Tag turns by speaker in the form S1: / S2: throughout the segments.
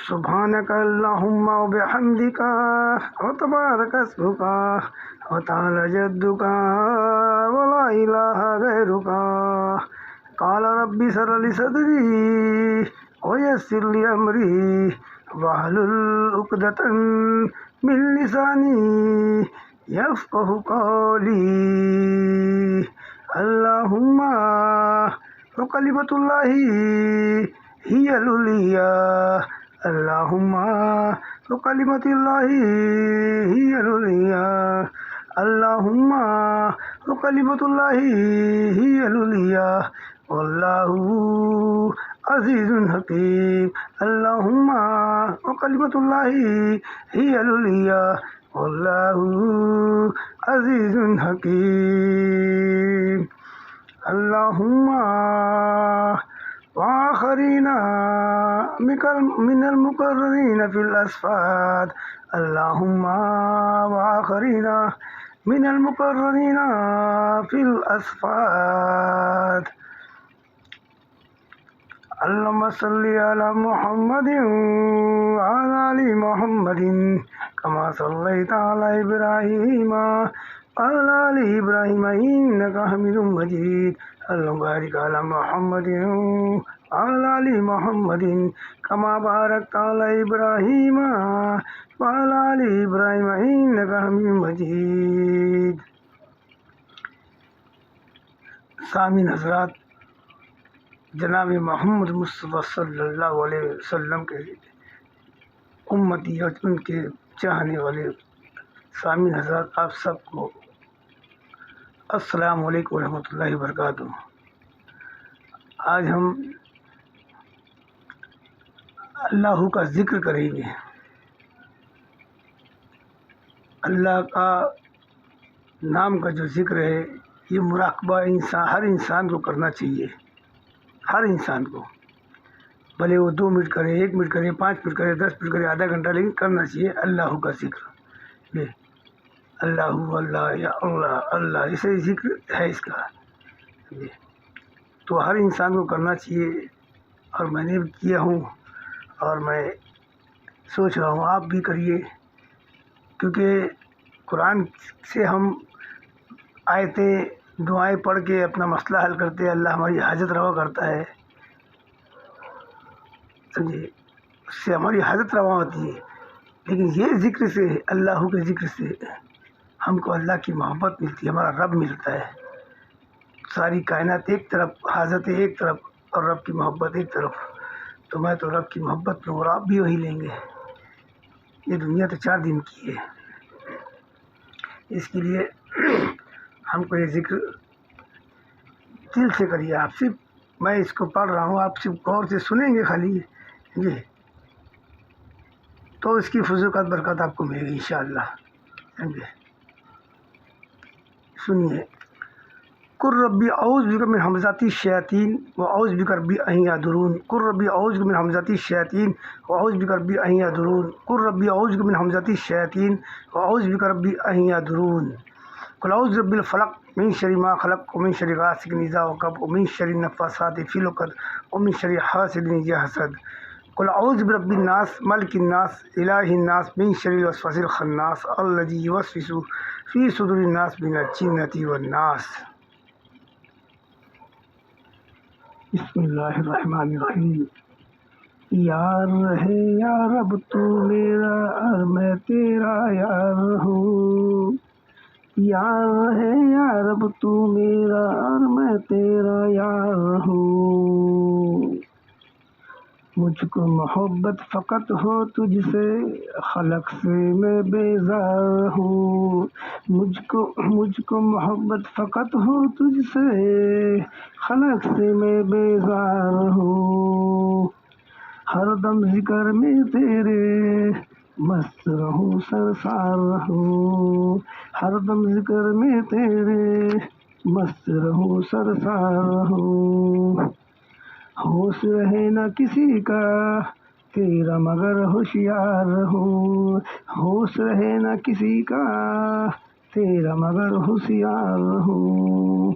S1: सुब्हानक अल्लाहुम्मा व बिहम्दिका व तबारक अस्मुका व तआला जद्दुका व ला इलाहा गैरुका। क़ाल रब्बि इश्रह ली सदरी व यस्सिर ली अमरी वहलुल उक़दतन मिन लिसानी यफ़क़हू क़ौली। अल्लाहुम्मा व कलिमतुल्लाहि हियल उलिया। अल्लाहुम्मा व कलिमतुल्लाहि हियल उलिया। अल्लाहुम्मा व कलिमतुल्लाहि हियल उलिया वल्लाहु अज़ीज़ुन हकीम। अल्लाहुम्मा व कलिमतुल्लाहि हियल उलिया वल्लाहु अज़ीज़ुन हकीम। अल्लाहुम्मा वाखरीना मिनल मुक़र्रनीन फ़िल अस्फ़ाद। अल्लाहुम्मा वाखरीना मिनल मुक़र्रनीन फ़िल अस्फ़ाद। अल्लाहुम्मा सल्लि अला मुहम्मदिन व अला आलि मुहम्मदिन कमा सल्लैता अला इब्राहीम व अला आलि इब्राहीम इन्नका हमीदुम मजीद। अल्लाहुम्मा बारिक अला मुहम्मदिन व अला आलि मुहम्मदिन कमा बारकता अला इब्राहीम व अला आलि इब्राहीम इन्नका हमीदुम मजीद। सामीन हज़रात, जनाब मोहम्मद मुस्तफ़ा सल्लल्लाहु अलैहि वसल्लम के उम्मती और उनके चाहने वाले सामीन हज़रात, आप सबको अस्सलामु अलैकुम रहमतुल्लाहि व बरकातुहू। आज हम अल्लाह का ज़िक्र करेंगे। अल्लाह का नाम का जो ज़िक्र है, ये मुराक़बा हर इंसान को करना चाहिए। हर इंसान को, भले वो 2 मिनट करे, 1 मिनट करे, 5 मिनट करे, 10 मिनट करे, आधा घंटा, लेकिन करना चाहिए अल्लाह का ज़िक्र। ये अल्लाह या अल्लाह अल्लाह ऐसे ज़िक्र है इसका। ये तो हर इंसान को करना चाहिए और मैंने भी किया हूँ और मैं सोच रहा हूँ आप भी करिए, क्योंकि कुरान से हम आयतें दुआएं पढ़ के अपना मसला हल करते हैं। अल्लाह हमारी हाजत रवा करता है, समझिए, उससे हमारी हाजत रवा होती है। लेकिन ये ज़िक्र से, अल्लाह के ज़िक्र से हमको अल्लाह की मोहब्बत मिलती है, हमारा रब मिलता है। सारी कायनात एक तरफ, हाजत एक तरफ और रब की मोहब्बत एक तरफ। तो मैं तो रब की मोहब्बत में, और आप भी वही लेंगे। ये दुनिया तो 4 दिन की है, इसके लिए हमको ये ज़िक्र दिल से करिए। आप सिर्फ, मैं इसको पढ़ रहा हूँ, आप सिर्फ गौर से सुनेंगे खाली जी, तो इसकी फज़ूक़त बरकत आपको मिलेगी इंशाअल्लाह। समझे, सुनिए। कुर रब्बी औज़ु बिका मिन हमज़ाति शयातीन व औज़ु बिका रब्बी अन याहदुरून। कुर रब्बी औज़ु बिका मिन हमज़ाति शयातीन व औज़ु बिका रब्बी अन याहदुरून। कुर रब्बी औज़ु बिका मिन हमज़ाति शयातीन व औज़ु बिका रब्बी अन याहदुरून। कुल औज़ु बिरब्बिल फ़लक़ मिन शर्रि मा ख़लक़ व मिन शर्रि गासिकिन इज़ा वक़ब व मिन शर्रि नफ़्फ़ासाति फ़िल उक़द व मिन शर्रि हासिदिन इज़ा हसद। कुल औज़ु बिरब्बिन नास मलिकिन नास इलाहिन नास मिन शर्रिल वसवासिल ख़न्नास अल्लज़ी युवस्विसु फ़ी सुदूरिन नास मिनल जिन्नति वन नास। बिस्मिल्लाहिर्रहमानिर्रहीम। यार है यार अब तू मेरा और मैं तेरा यार हूँ। यार है यार अब तू मेरा और मैं तेरा यार हूँ। मुझको मोहब्बत फ़कत हो तुझसे, खलक से मैं बेज़ार हूँ। मुझको मोहब्बत फ़कत हो तुझसे, खलक से मैं बेज़ार हूँ। हर दम ज़िक्र में तेरे मस्त रहूँ, सरसार रहूँ। हर दम ज़िक्र में तेरे मस्त रहूँ, सरसार रहूँ। होश रहे न किसी का तेरा मगर होशियार रहूँ। होश रहे न किसी का तेरा मगर होशियार रहूँ।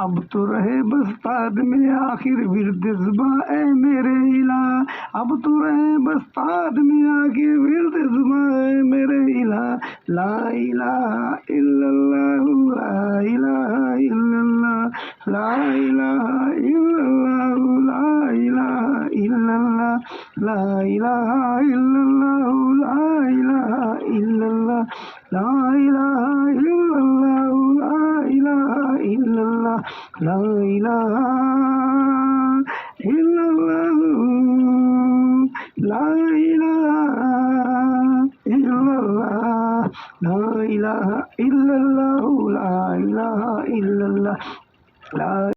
S1: अब तो रहे बस ताद में आखिर विर्द ज़ुबां ए मेरे इला, अब तो रहे बस ताद में आखिर विर्द ज़ुबां ए मेरे इला। ला इलाहा इल्लल्लाह, ला इलाहा इल्लल्लाह, ला इलाहा इल्लल्लाह, ला इलाहा इल्लल्लाह, ला इलाहा इल्लल्लाह, ला इलाहा इल्लल्लाह, ला इलाहा इल्लल्लाह, ला इलाहा इल्लल्लाह, ला इलाहा इल्लल्लाह, ला इलाहा इल्लल्लाह, ला इलाहा इल्लल्लाह, ला इलाहा इल्लल्लाह, ला